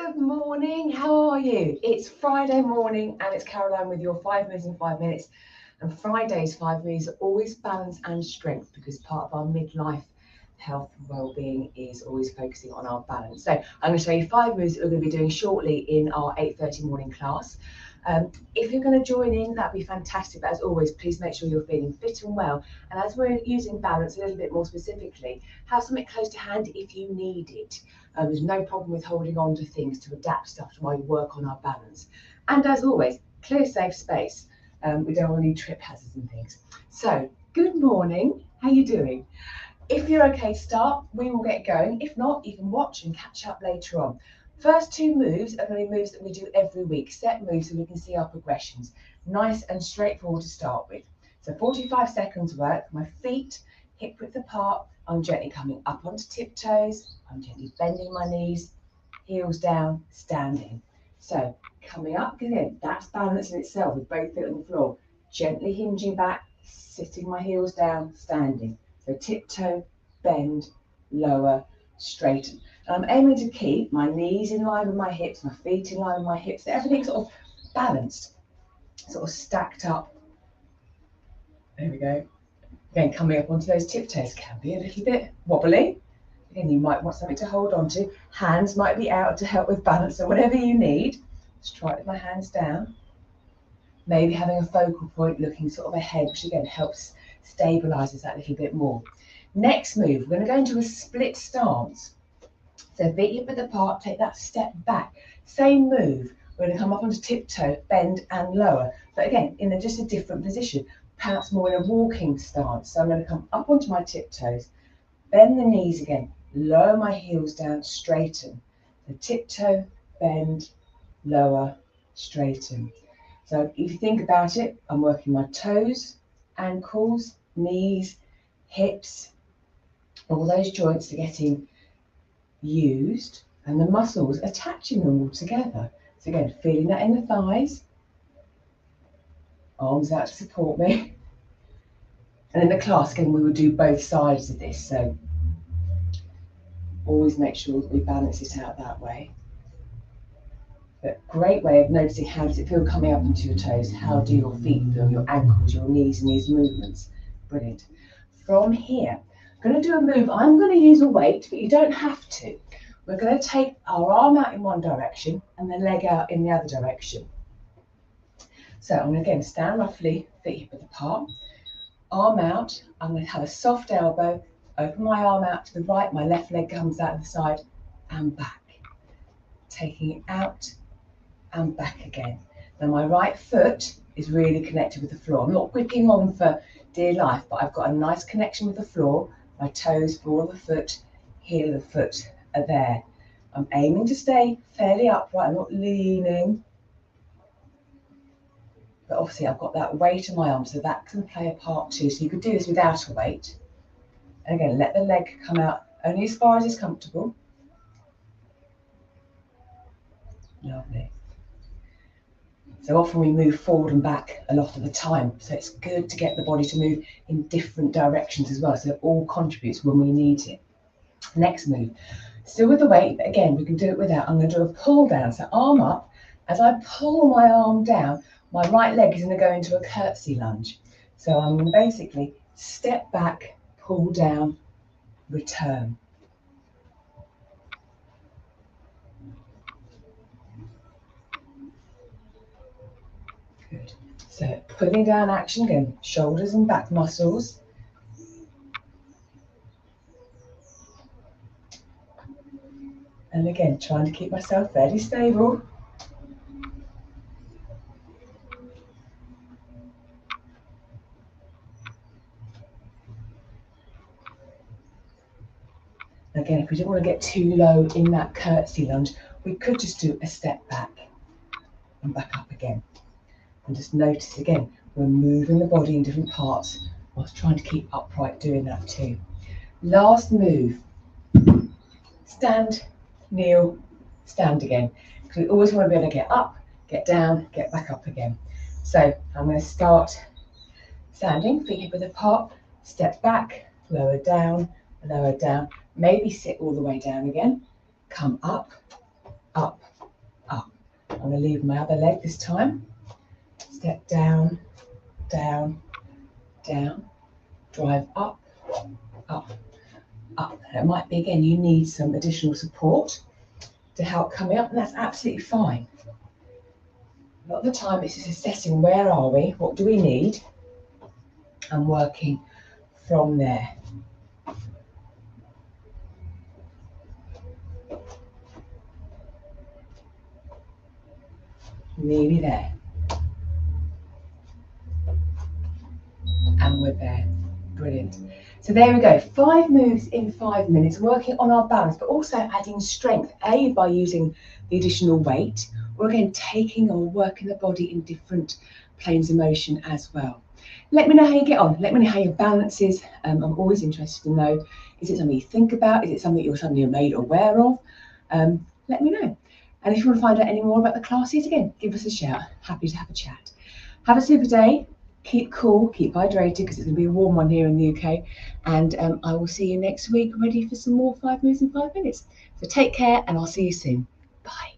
Good morning, how are you? It's Friday morning and it's Caroline with your 5 moves in 5 minutes. And Friday's 5 moves are always balance and strength because part of our midlife health and well-being is always focusing on our balance. So I'm going to show you 5 moves that we're going to be doing shortly in our 8:30 morning class. If you're going to join in, that'd be fantastic. But as always, please make sure you're feeling fit and well. And as we're using balance a little bit more specifically, have something close to hand if you need it. There's no problem with holding on to things to adapt stuff while you work on our balance. And as always, clear safe space. We don't want any trip hazards and things. So, good morning. How are you doing? If you're okay to start, we will get going. If not, you can watch and catch up later on. First 2 moves are going to be moves that we do every week, set moves so we can see our progressions. Nice and straightforward to start with. So 45 seconds work, my feet hip width apart, I'm gently coming up onto tiptoes, I'm gently bending my knees, heels down, standing. So coming up, again, that's balance in itself with both feet on the floor. Gently hinging back, sitting my heels down, standing. So tiptoe, bend, lower, straighten. And I'm aiming to keep my knees in line with my hips, my feet in line with my hips, so everything's sort of balanced, sort of stacked up. There we go. Again, coming up onto those tiptoes can be a little bit wobbly. Again, you might want something to hold on to. Hands might be out to help with balance, so whatever you need. Just try it with my hands down. Maybe having a focal point looking sort of ahead, which again helps stabilizes that a little bit more. Next move, we're going to go into a split stance. So feet hip width apart, take that step back. Same move. We're going to come up onto tiptoe, bend and lower. But again, in just a different position. Perhaps more in a walking stance. So I'm going to come up onto my tiptoes, bend the knees again, lower my heels down, straighten. So tiptoe, bend, lower, straighten. So if you think about it, I'm working my toes, ankles, knees, hips, all those joints are getting used and the muscles attaching them all together. So again, feeling that in the thighs, arms out to support me. And in the class, again, we will do both sides of this. So always make sure that we balance it out that way. But great way of noticing how does it feel coming up into your toes? How do your feet feel, your ankles, your knees and these movements? Brilliant. From here, I'm going to do a move. I'm going to use a weight, but you don't have to. We're going to take our arm out in one direction and the leg out in the other direction. So I'm going to again stand roughly, feet hip width apart. Arm out, I'm going to have a soft elbow, open my arm out to the right, my left leg comes out the side and back. Taking it out and back again. Now my right foot is really connected with the floor. I'm not gripping on for dear life, but I've got a nice connection with the floor. My toes, ball of the foot, heel of the foot are there. I'm aiming to stay fairly upright, I'm not leaning. But obviously I've got that weight in my arm, so that can play a part too. So you could do this without a weight. And again, let the leg come out only as far as is comfortable. Lovely. So often we move forward and back a lot of the time. So it's good to get the body to move in different directions as well. So it all contributes when we need it. Next move, still with the weight, but again, we can do it without. I'm going to do a pull down. So arm up. As I pull my arm down, my right leg is going to go into a curtsy lunge. So I'm going to basically step back, pull down, return. Good. So pulling down action again, shoulders and back muscles. And again, trying to keep myself fairly stable. Again, if we don't want to get too low in that curtsy lunge, we could just do a step back and back up again. And just notice again, we're moving the body in different parts whilst trying to keep upright doing that too. Last move, stand, kneel, stand again. Because we always want to be able to get up, get down, get back up again. So I'm going to start standing, feet hip width apart, step back, lower down, maybe sit all the way down again, come up, up, I'm going to leave my other leg this time. Step down, down, down, drive up, up, up. And it might be, again, you need some additional support to help coming up, and that's absolutely fine. A lot of the time it's just assessing where are we, what do we need, and working from there. Nearly there. And we're there. Brilliant. So there we go. 5 moves in 5 minutes, working on our balance, but also adding strength, by using the additional weight, or again, taking or working the body in different planes of motion as well. Let me know how you get on. Let me know how your balance is. I'm always interested to know, is it something you think about? Is it something you're suddenly made aware of? Let me know. And if you want to find out any more about the classes, again, give us a shout. Happy to have a chat. Have a super day. Keep cool, keep hydrated, because it's going to be a warm one here in the UK. And I will see you next week, ready for some more 5 moves in 5 minutes. So take care, and I'll see you soon. Bye.